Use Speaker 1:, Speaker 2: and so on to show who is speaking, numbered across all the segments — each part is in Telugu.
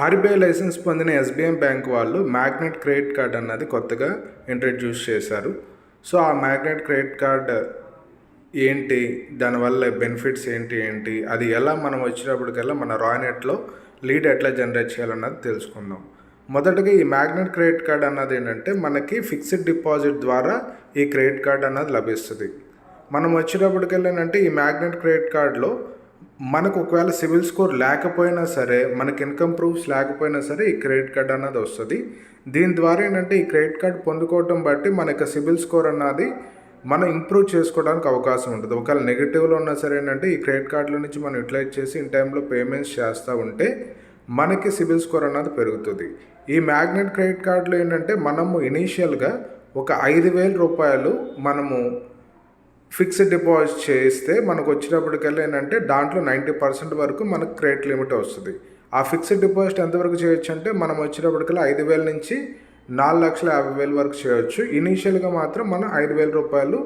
Speaker 1: ఆర్బీఐ లైసెన్స్ పొందిన ఎస్బీఐ బ్యాంక్ వాళ్ళు మ్యాగ్నెట్ క్రెడిట్ కార్డ్ అన్నది కొత్తగా ఇంట్రడ్యూస్ చేశారు. సో ఆ మ్యాగ్నెట్ క్రెడిట్ కార్డ్ ఏంటి, దానివల్ల బెనిఫిట్స్ ఏంటి అది ఎలా మనం వచ్చినప్పటికల్లా మన రాయినెట్లో లీడ్ ఎట్లా జనరేట్ చేయాలన్నది తెలుసుకుందాం. మొదటగా ఈ మ్యాగ్నెట్ క్రెడిట్ కార్డ్ అన్నది ఏంటంటే మనకి ఫిక్స్డ్ డిపాజిట్ ద్వారా ఈ క్రెడిట్ కార్డ్ అన్నది లభిస్తుంది. మనం వచ్చేటప్పటికల్లా ఏంటంటే ఈ మ్యాగ్నెట్ క్రెడిట్ కార్డులో మనకు ఒకవేళ సివిల్ స్కోర్ లేకపోయినా సరే, మనకి ఇన్కమ్ ప్రూఫ్స్ లేకపోయినా సరే ఈ క్రెడిట్ కార్డ్ అన్నది వస్తుంది. దీని ద్వారా ఏంటంటే ఈ క్రెడిట్ కార్డ్ పొందుకోవడం బట్టి మనకి సివిల్ స్కోర్ అన్నది మనం ఇంప్రూవ్ చేసుకోవడానికి అవకాశం ఉంటుంది. ఒకవేళ నెగిటివ్లో ఉన్నా సరే ఏంటంటే ఈ క్రెడిట్ కార్డుల నుంచి మనం యూటిలైజ్ చేసి ఇన్ టైంలో పేమెంట్స్ చేస్తూ ఉంటే మనకి సివిల్ స్కోర్ అన్నది పెరుగుతుంది. ఈ మ్యాగ్నెట్ క్రెడిట్ కార్డులో ఏంటంటే మనము ఇనీషియల్గా ఒక 5,000 రూపాయలు మనము ఫిక్స్డ్ డిపాజిట్ చేస్తే మనకు వచ్చినప్పటికల్లా ఏంటంటే దాంట్లో 90% వరకు మనకు క్రెడిట్ లిమిట్ వస్తుంది. ఆ ఫిక్స్డ్ డిపాజిట్ ఎంతవరకు చేయొచ్చు అంటే మనం వచ్చినప్పటికల్లా 5,000 నుంచి 4,50,000 వరకు చేయొచ్చు. ఇనీషియల్గా మాత్రం మనం 5,000 రూపాయలు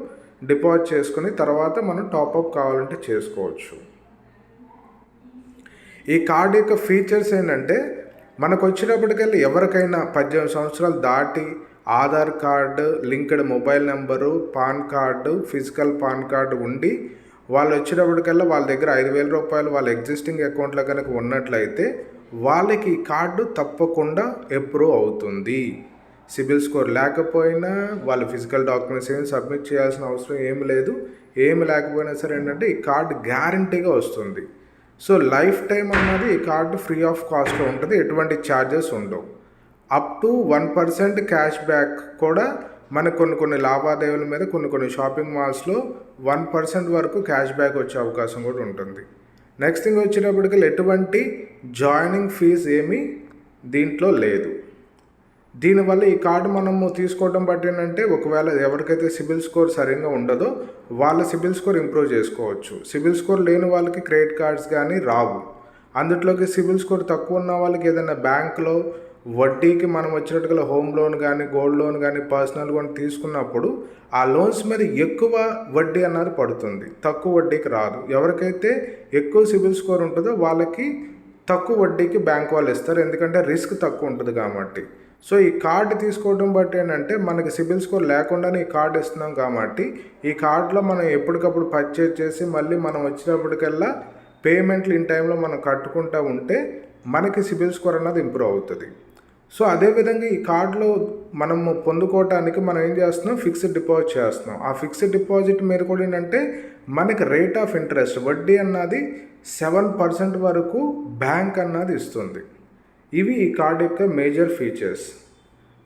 Speaker 1: డిపాజిట్ చేసుకుని తర్వాత మనం టాప్అప్ కావాలంటే చేసుకోవచ్చు. ఈ కార్డు యొక్క ఫీచర్స్ ఏంటంటే మనకు వచ్చినప్పటికల్లా ఎవరికైనా 18 సంవత్సరాలు దాటి Aadhaar card, linked mobile number, pan card, physical pan card ఉండి వాళ్ళు వచ్చేటప్పటికల్లా వాళ్ళ దగ్గర 5,000 రూపాయలు వాళ్ళ ఎగ్జిస్టింగ్ అకౌంట్లో కనుక ఉన్నట్లయితే వాళ్ళకి ఈ కార్డు తప్పకుండా అప్రూవ్ అవుతుంది. సిబిల్ స్కోర్ లేకపోయినా వాళ్ళ ఫిజికల్ డాక్యుమెంట్స్ ఏమి సబ్మిట్ చేయాల్సిన అవసరం ఏమి లేదు. ఏమి లేకపోయినా సరే ఏంటంటే ఈ కార్డు గ్యారంటీగా వస్తుంది. సో లైఫ్ టైం అన్నది ఈ కార్డు ఫ్రీ ఆఫ్ కాస్ట్లో ఉంటుంది, ఎటువంటి ఛార్జెస్ ఉండవు. అప్ టు 1% క్యాష్ బ్యాక్ కూడా మనకు కొన్ని లావాదేవీల మీద కొన్ని షాపింగ్ మాల్స్లో 1% వరకు క్యాష్ బ్యాక్ వచ్చే అవకాశం కూడా ఉంటుంది. నెక్స్ట్ థింగ్ వచ్చేటప్పటికి ఎటువంటి జాయినింగ్ ఫీజ్ ఏమీ దీంట్లో లేదు. దీనివల్ల ఈ కార్డు మనము తీసుకోవడం బట్టి ఏంటంటే ఒకవేళ ఎవరికైతే సిబిల్ స్కోర్ సరిగ్గా ఉండదో వాళ్ళ సిబిల్ స్కోర్ ఇంప్రూవ్ చేసుకోవచ్చు. సిబిల్ స్కోర్ లేని వాళ్ళకి క్రెడిట్ కార్డ్స్ కానీ రావు. అందులోకి సిబిల్ స్కోర్ తక్కువ ఉన్న వాళ్ళకి ఏదైనా బ్యాంకులో వడ్డీకి మనం వచ్చినట్టుగా హోమ్ లోన్ కానీ, గోల్డ్ లోన్ కానీ, పర్సనల్ లోన్ తీసుకున్నప్పుడు ఆ లోన్స్ మీద ఎక్కువ వడ్డీ అన్నది పడుతుంది, తక్కువ వడ్డీకి రాదు. ఎవరికైతే ఎక్కువ సిబిల్ స్కోర్ ఉంటుందో వాళ్ళకి తక్కువ వడ్డీకి బ్యాంక్ వాళ్ళు ఇస్తారు, ఎందుకంటే రిస్క్ తక్కువ ఉంటుంది కాబట్టి. సో ఈ కార్డు తీసుకోవడం బట్టి ఏంటంటే మనకి సిబిల్ స్కోర్ లేకుండానే ఈ కార్డు ఇస్తున్నాం కాబట్టి ఈ కార్డులో మనం ఎప్పటికప్పుడు పర్చేజ్ చేసి మళ్ళీ మనం వచ్చినప్పటికల్లా పేమెంట్లు ఇన్ టైంలో మనం కట్టుకుంటూ ఉంటే మనకి సిబిల్ స్కోర్ అన్నది ఇంప్రూవ్ అవుతుంది. సో అదేవిధంగా ఈ కార్డులో మనము పొందుకోవటానికి మనం ఏం చేస్తున్నాం, ఫిక్స్డ్ డిపాజిట్ చేస్తున్నాం. ఆ ఫిక్స్డ్ డిపాజిట్ మీద కూడా ఏంటంటే మనకి రేట్ ఆఫ్ ఇంట్రెస్ట్ వడ్డీ అన్నది 7% వరకు బ్యాంక్ అన్నది ఇస్తుంది. ఇవి ఈ కార్డు యొక్క మేజర్ ఫీచర్స్.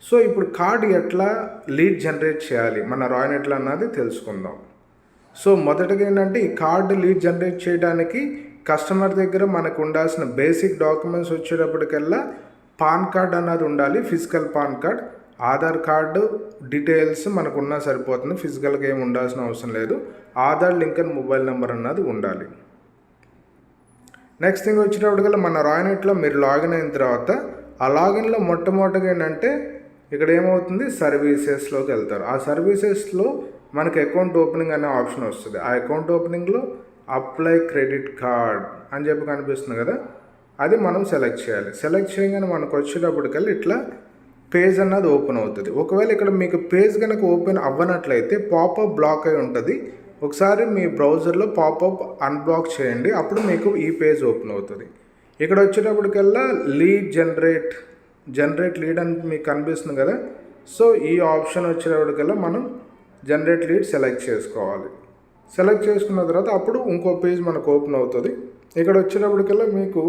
Speaker 1: సో ఇప్పుడు కార్డు ఎట్లా లీడ్ జనరేట్ చేయాలి మన రాయినెట్లో అన్నది తెలుసుకుందాం. సో మొదటగా ఏంటంటే ఈ కార్డు లీడ్ జనరేట్ చేయడానికి కస్టమర్ దగ్గర మనకు ఉండాల్సిన బేసిక్ డాక్యుమెంట్స్ వచ్చేటప్పటికల్లా పాన్ కార్డ్ అన్నది ఉండాలి, physical pan card. Aadhaar card details మనకు ఉన్నా సరిపోతుంది, ఫిజికల్గా ఏమి ఉండాల్సిన అవసరం లేదు. ఆధార్ లింక్డ్ మొబైల్ నెంబర్ అన్నది ఉండాలి. నెక్స్ట్ థింగ్ వచ్చేటప్పటికల్లా మన రాయినెట్లో మీరు లాగిన్ అయిన తర్వాత ఆ లాగిన్లో మొట్టమొదటిగా ఏంటంటే ఇక్కడ ఏమవుతుంది, సర్వీసెస్లోకి వెళ్తారు. ఆ సర్వీసెస్లో మనకి అకౌంట్ ఓపెనింగ్ అనే ఆప్షన్ వస్తుంది. ఆ అకౌంట్ ఓపెనింగ్లో అప్లై క్రెడిట్ కార్డ్ అని చెప్పి కనిపిస్తుంది కదా, అది మనం సెలెక్ట్ చేయాలి. సెలెక్ట్ చేయగానే మనకు వచ్చేటప్పటికల్లా ఇట్లా పేజ్ అన్నది ఓపెన్ అవుతుంది. ఒకవేళ ఇక్కడ మీకు పేజ్ కనుక ఓపెన్ అవ్వనట్లయితే పాపప్ బ్లాక్ అయి ఉంటుంది. ఒకసారి మీ బ్రౌజర్లో పాపప్ అన్బ్లాక్ చేయండి, అప్పుడు మీకు ఈ పేజ్ ఓపెన్ అవుతుంది. ఇక్కడ వచ్చేటప్పటికల్లా లీడ్ జనరేట్ లీడ్ అని మీకు కనిపిస్తుంది కదా. సో ఈ ఆప్షన్ వచ్చేటప్పటికల్లా మనం జనరేట్ లీడ్ సెలెక్ట్ చేసుకోవాలి. సెలెక్ట్ చేసుకున్న తర్వాత అప్పుడు ఇంకో పేజ్ మనకు ఓపెన్ అవుతుంది. ఇక్కడ వచ్చేటప్పటికల్లా మీకు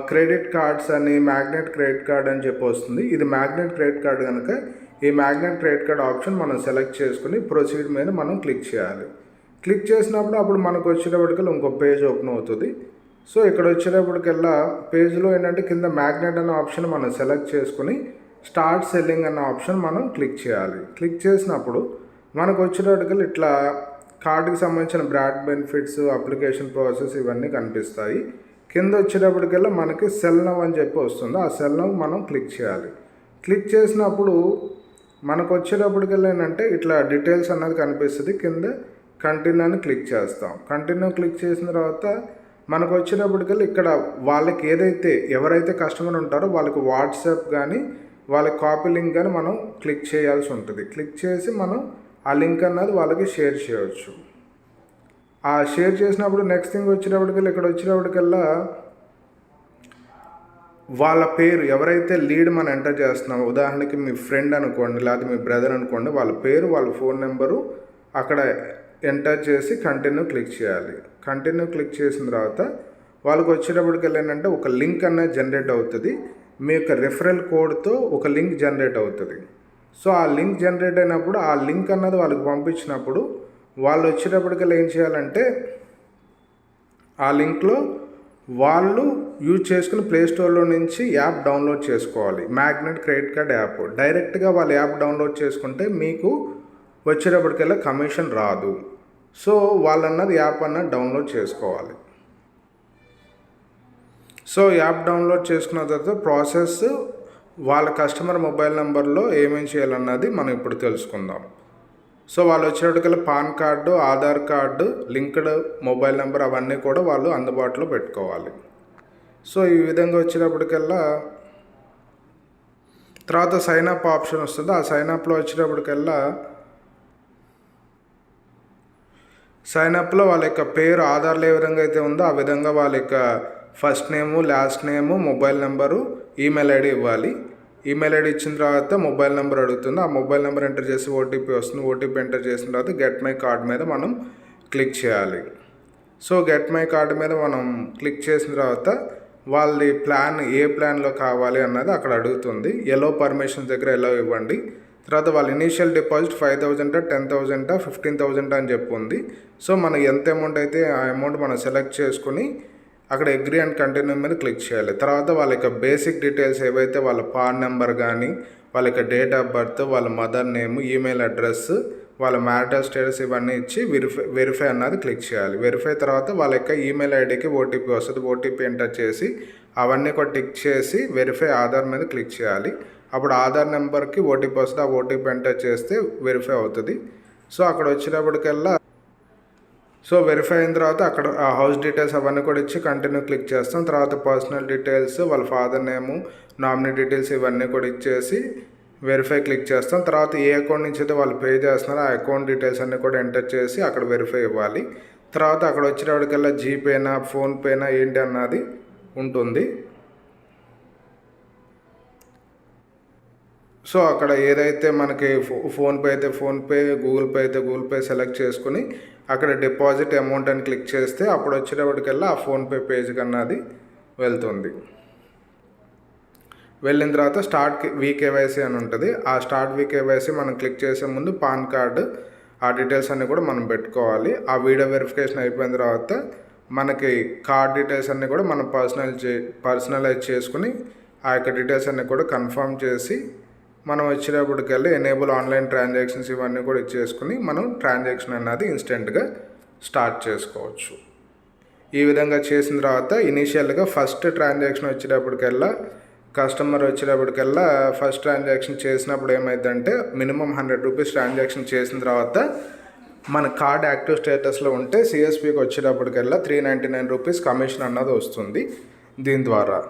Speaker 1: క్రెడిట్ కార్డ్స్ అని మ్యాగ్నెట్ క్రెడిట్ కార్డ్ అని చెప్పి వస్తుంది. ఇది మ్యాగ్నెట్ క్రెడిట్ కార్డ్ కనుక ఈ మ్యాగ్నెట్ క్రెడిట్ కార్డ్ ఆప్షన్ మనం సెలెక్ట్ చేసుకుని ప్రొసీడ్ మీద మనం క్లిక్ చేయాలి. క్లిక్ చేసినప్పుడు అప్పుడు మనకు వచ్చేటప్పటికల్లా ఇంకో పేజ్ ఓపెన్ అవుతుంది. సో ఇక్కడ వచ్చేటప్పటికల్లా పేజ్లో ఏంటంటే కింద మ్యాగ్నెట్ అనే ఆప్షన్ మనం సెలెక్ట్ చేసుకుని స్టార్ట్ సెల్లింగ్ అన్న ఆప్షన్ మనం క్లిక్ చేయాలి. క్లిక్ చేసినప్పుడు మనకు వచ్చేటప్పటికల్లా ఇట్లా కార్డుకి సంబంధించిన బ్రాడ్ బెనిఫిట్స్, అప్లికేషన్ ప్రాసెస్ ఇవన్నీ కనిపిస్తాయి. కింద వచ్చేటప్పటికల్లా మనకి సెల్ నౌ అని చెప్పి వస్తుంది. ఆ సెల్ నౌ మనం క్లిక్ చేయాలి. క్లిక్ చేసినప్పుడు మనకు వచ్చేటప్పటికల్లా ఏంటంటే ఇట్లా డీటెయిల్స్ అన్నది కనిపిస్తుంది. కింద కంటిన్యూ అని క్లిక్ చేస్తాం. కంటిన్యూ క్లిక్ చేసిన తర్వాత మనకు వచ్చేటప్పటికల్లా ఇక్కడ వాళ్ళకి ఎవరైతే కస్టమర్ ఉంటారో వాళ్ళకి వాట్సాప్ కానీ వాళ్ళకి కాపీ లింక్ కానీ మనం క్లిక్ చేయాల్సి ఉంటుంది. క్లిక్ చేసి మనం ఆ లింక్ అన్నది వాళ్ళకి షేర్ చేయవచ్చు. ఆ షేర్ చేసినప్పుడు నెక్స్ట్ థింగ్ ఇక్కడ వచ్చేటప్పటికల్లా వాళ్ళ పేరు ఎవరైతే లీడ్ మనం ఎంటర్ చేస్తున్నామో, ఉదాహరణకి మీ ఫ్రెండ్ అనుకోండి, లేకపోతే మీ బ్రదర్ అనుకోండి, వాళ్ళ పేరు వాళ్ళ ఫోన్ నెంబరు అక్కడ ఎంటర్ చేసి కంటిన్యూ క్లిక్ చేయాలి. కంటిన్యూ క్లిక్ చేసిన తర్వాత వాళ్ళకి వచ్చేటప్పటికల్లా ఏంటంటే ఒక లింక్ అనేది జనరేట్ అవుతుంది. మీ యొక్క రెఫరల్ కోడ్తో ఒక లింక్ జనరేట్ అవుతుంది. సో ఆ లింక్ జనరేట్ అయినప్పుడు ఆ లింక్ అన్నది వాళ్ళకి పంపించినప్పుడు వాళ్ళు వచ్చేటప్పటికల్లా ఏం చేయాలంటే ఆ లింక్లో వాళ్ళు యూజ్ చేసుకుని ప్లేస్టోర్లో నుంచి యాప్ డౌన్లోడ్ చేసుకోవాలి. మ్యాగ్నెట్ క్రెడిట్ కార్డ్ యాప్ డైరెక్ట్గా వాళ్ళ యాప్ డౌన్లోడ్ చేసుకుంటే మీకు వచ్చేటప్పటికల్లా కమిషన్ రాదు. సో వాళ్ళన్నది యాప్ అన్నది డౌన్లోడ్ చేసుకోవాలి. సో యాప్ డౌన్లోడ్ చేసుకున్న తర్వాత ప్రాసెస్ వాళ్ళ కస్టమర్ మొబైల్ నెంబర్లో ఏమేమి చేయాలన్నది మనం ఇప్పుడు తెలుసుకుందాం. సో వాళ్ళు వచ్చేటప్పటికల్లా PAN card, Aadhaar card, linked mobile number అవన్నీ కూడా వాళ్ళు అందుబాటులో పెట్టుకోవాలి. సో ఈ విధంగా వచ్చేటప్పటికల్లా తర్వాత సైన్ అప్ ఆప్షన్ వస్తుంది. ఆ సైన్ అప్లో వచ్చేటప్పటికల్లా సైన్ అప్లో వాళ్ళ యొక్క పేరు ఆధార్లో ఏ విధంగా అయితే ఉందో ఆ విధంగా వాళ్ళ యొక్క ఫస్ట్ నేము, లాస్ట్ నేము, మొబైల్ నెంబరు, ఈమెయిల్ ఐడి ఇవ్వాలి. ఈమెయిల్ ఐడి ఇచ్చిన తర్వాత మొబైల్ నెంబర్ అడుగుతుంది. ఆ మొబైల్ నెంబర్ ఎంటర్ చేసి ఓటీపీ వస్తుంది. ఓటీపీ ఎంటర్ చేసిన తర్వాత గెట్ మై కార్డ్ మీద మనం క్లిక్ చేయాలి. సో గెట్ మై కార్డ్ మీద మనం క్లిక్ చేసిన తర్వాత వాళ్ళది ప్లాన్ ఏ ప్లాన్లో కావాలి అన్నది అక్కడ అడుగుతుంది. ఎలో పర్మిషన్ దగ్గర ఎలో ఇవ్వండి. తర్వాత వాళ్ళ ఇనీషియల్ డిపాజిట్ 5,000, 10,000, 15,000 అని చెప్పి ఉంది. సో మనకి ఎంత అమౌంట్ అయితే ఆ అమౌంట్ మనం సెలెక్ట్ చేసుకుని అక్కడ అగ్రీ అండ్ కంటిన్యూ మీద క్లిక్ చేయాలి. తర్వాత వాళ్ళ యొక్క బేసిక్ డీటెయిల్స్ ఏవైతే వాళ్ళ పాన్ నెంబర్ కానీ, వాళ్ళ యొక్క డేట్ ఆఫ్ బర్త్, వాళ్ళ మదర్ నేమ్, ఈమెయిల్ అడ్రస్, వాళ్ళ మ్యారిటల్ స్టేటస్ ఇవన్నీ ఇచ్చి వెరిఫై అన్నది క్లిక్ చేయాలి. వెరిఫై తర్వాత వాళ్ళ యొక్క ఈమెయిల్ ఐడికి ఓటీపీ వస్తుంది. ఓటీపీ ఎంటర్ చేసి అవన్నీ కూడా టిక్ చేసి వెరిఫై ఆధార్ మీద క్లిక్ చేయాలి. అప్పుడు ఆధార్ నెంబర్కి ఓటీపీ వస్తుంది. ఆ ఓటీపీ ఎంటర్ చేస్తే వెరిఫై అవుతుంది. సో అక్కడ వచ్చేటప్పటికల్లా సో వెరిఫై అయిన తర్వాత అక్కడ ఆ హౌస్ డీటెయిల్స్ అవన్నీ కూడా ఇచ్చి కంటిన్యూ క్లిక్ చేస్తాం. తర్వాత పర్సనల్ డీటెయిల్స్, వాళ్ళ ఫాదర్ నేము, నామినీ డీటెయిల్స్ ఇవన్నీ కూడా ఇచ్చేసి వెరిఫై క్లిక్ చేస్తాం. తర్వాత ఏ అకౌంట్ నుంచి అయితే వాళ్ళు పే చేస్తున్నారో ఆ అకౌంట్ డీటెయిల్స్ అన్నీ కూడా ఎంటర్ చేసి అక్కడ వెరిఫై ఇవ్వాలి. తర్వాత అక్కడ వచ్చేటప్పటికల్లా జీపేనా, ఫోన్పేనా ఏంటి అన్నది ఉంటుంది. సో అక్కడ ఏదైతే మనకి ఫోన్పే అయితే ఫోన్పే, గూగుల్ పే అయితే గూగుల్ పే సెలెక్ట్ చేసుకుని అక్కడ డిపాజిట్ అమౌంట్ అని క్లిక్ చేస్తే అప్పుడు వచ్చేటప్పటికల్లా ఆ ఫోన్పే పేజ్కి అన్నది వెళ్తుంది. వెళ్ళిన తర్వాత స్టార్ట్ VKYC అని ఉంటుంది. ఆ స్టార్ట్ VKYC మనం క్లిక్ చేసే ముందు పాన్ కార్డు ఆ డీటెయిల్స్ అన్నీ కూడా మనం పెట్టుకోవాలి. ఆ వీడియో వెరిఫికేషన్ అయిపోయిన తర్వాత మనకి కార్డ్ డీటెయిల్స్ అన్నీ కూడా మనం పర్సనలైజ్ చేసుకుని ఆ యొక్క డీటెయిల్స్ అన్నీ కూడా కన్ఫర్మ్ చేసి మనం వచ్చేటప్పటికల్లా ఎనేబుల్ ఆన్లైన్ ట్రాన్సాక్షన్స్ ఇవన్నీ కూడా ఇచ్చేసుకుని మనం ట్రాన్సాక్షన్ అన్నది ఇన్స్టెంట్గా స్టార్ట్ చేసుకోవచ్చు. ఈ విధంగా చేసిన తర్వాత ఇనీషియల్గా ఫస్ట్ ట్రాన్సాక్షన్ వచ్చేటప్పటికల్లా కస్టమర్ వచ్చేటప్పటికల్లా ఫస్ట్ ట్రాన్సాక్షన్ చేసినప్పుడు ఏమైందంటే మినిమం 100 రూపీస్ ట్రాన్సాక్షన్ చేసిన తర్వాత మన కార్డ్ యాక్టివ్ స్టేటస్లో ఉంటే CSPకి వచ్చేటప్పటికల్లా 399 రూపీస్ కమిషన్ అన్నది వస్తుంది దీని ద్వారా.